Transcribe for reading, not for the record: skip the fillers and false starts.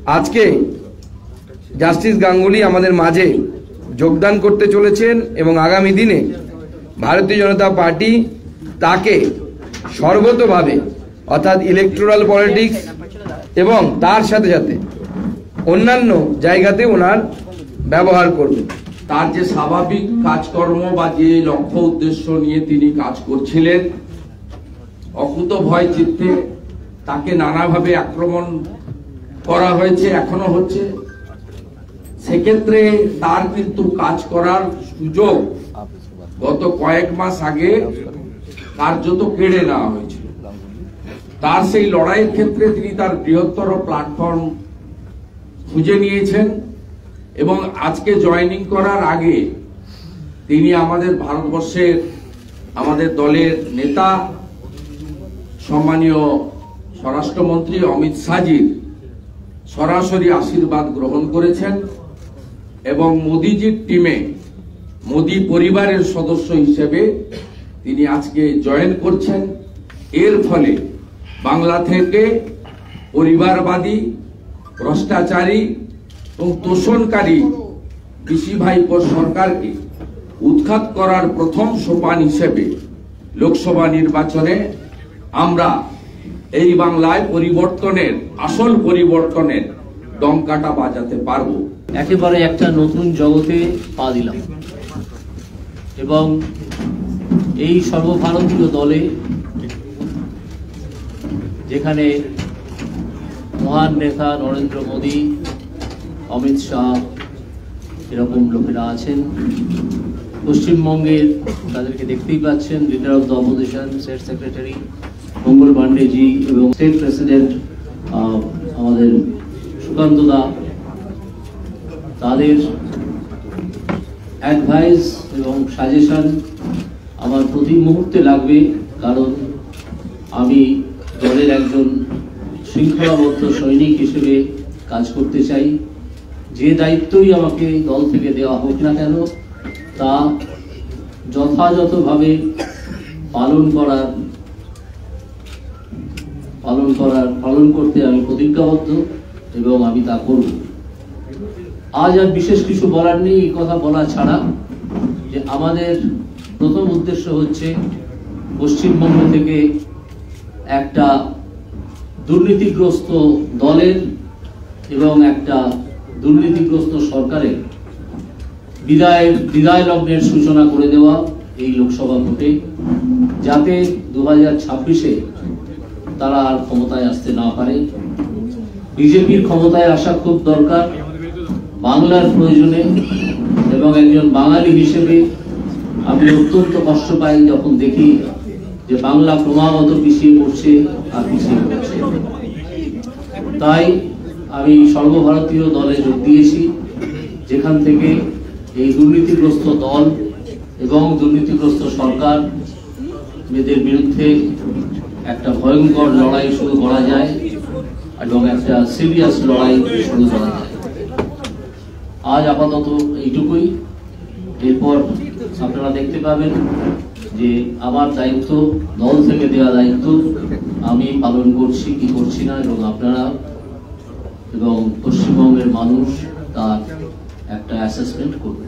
আজকে জাস্টিস গাঙ্গুলি আমাদের মাঝে যোগদান করতে চলেছেন এবং আগামী দিনে ভারতীয় জনতা পার্টি তাকে সর্বতোভাবে অর্থাৎ ইলেকটোরাল পলিটিক্স এবং তার সাথে সাথে অন্যান্য জায়গাতে ওনার ব্যবহার করবে। তার যে স্বাভাবিক কাজকর্ম বা যে লক্ষ্য উদ্দেশ্য নিয়ে তিনি কাজ করছিলেন, অকুত ভয় চিত্তে তাকে নানাভাবে আক্রমণ করা হয়েছে, এখনো হচ্ছে। সেক্ষেত্রে তার কিন্তু কাজ করার সুযোগ গত কয়েক মাস আগে কার্যত কেড়ে নেওয়া হয়েছিল। তার সেই লড়াইয়ের ক্ষেত্রে তিনি তার বৃহত্তর প্ল্যাটফর্ম খুঁজে নিয়েছেন এবং আজকে জয়েনিং করার আগে তিনি আমাদের ভারতবর্ষের আমাদের দলের নেতা সম্মানীয় স্বরাষ্ট্রমন্ত্রী অমিত শাহজির সরাসরি আশীর্বাদ গ্রহণ করেছেন এবং মোদিজির টিমে মোদি পরিবারের সদস্য হিসেবে তিনি আজকে জয়েন করছেন। এর ফলে বাংলা থেকে পরিবারবাদী, ভ্রষ্টাচারী এবং তোষণকারী পিসি ভাইপোর সরকারকে উৎখাত করার প্রথম সোপান হিসেবে লোকসভা নির্বাচনে আমরা এই বাংলায় পরিবর্তনের, আসল পরিবর্তনের ডঙ্কাটা বাজাতে পারবো। একেবারে একটা নতুন জগতে পা দিলাম এবং এই সর্বভারতীয় দলে যেখানে মহান নেতা নরেন্দ্র মোদী, অমিত শাহ এরকম লোকেরা আছেন, পশ্চিমবঙ্গের তাদেরকে দেখতেই পাচ্ছেন, leader of the opposition state secretary Mangal Pandeji এবং স্টেট প্রেসিডেন্ট আমাদের সুকান্ত দা, তাদের অ্যাডভাইস এবং সাজেশন আমার প্রতি মুহূর্তে লাগবে, কারণ আমি দলের একজন শৃঙ্খলাবদ্ধ সৈনিক হিসেবে কাজ করতে চাই। যে দায়িত্বই আমাকে দল থেকে দেওয়া হোক না কেন তা যথাযথভাবে পালন করতে আমি প্রতিজ্ঞাবদ্ধ এবং আমি তা করব। আজ আর বিশেষ কিছু বলার নেই, এই কথা বলা ছাড়া যে আমাদের প্রথম উদ্দেশ্য হচ্ছে পশ্চিমবঙ্গ থেকে একটা দুর্নীতিগ্রস্ত দলের এবং একটা দুর্নীতিগ্রস্ত সরকারের বিদায় লগ্নের সূচনা করে দেওয়া এই লোকসভা ভোটে, যাতে 2026-এ তারা আর ক্ষমতায় আসতে না পারে। বিজেপির ক্ষমতায় আসা খুব দরকার বাংলার প্রয়োজনে, এবং একজন বাঙালি হিসেবে আমি অত্যন্ত কষ্ট পাই যখন দেখি যে বাংলা ক্রমাগত পিছিয়ে পড়ছে আর পিছিয়ে পড়ছে। তাই আমি সর্বভারতীয় দলে যোগ দিয়েছি, যেখান থেকে এই দুর্নীতিগ্রস্ত দল এবং দুর্নীতিগ্রস্ত সরকার এদের বিরুদ্ধে একটা ভয়ঙ্কর লড়াই শুরু করা যায় এবং একটা সিরিয়াস লড়াই শুরু করা যায়। আজ আপাতত এইটুকুই। এরপর আপনারা দেখতে পাবেন যে আমার দায়িত্ব, দল থেকে দেওয়া দায়িত্ব আমি পালন করছি কি করছি না, এবং আপনারা এবং পশ্চিমবঙ্গের মানুষ তার একটা অ্যাসেসমেন্ট করবে।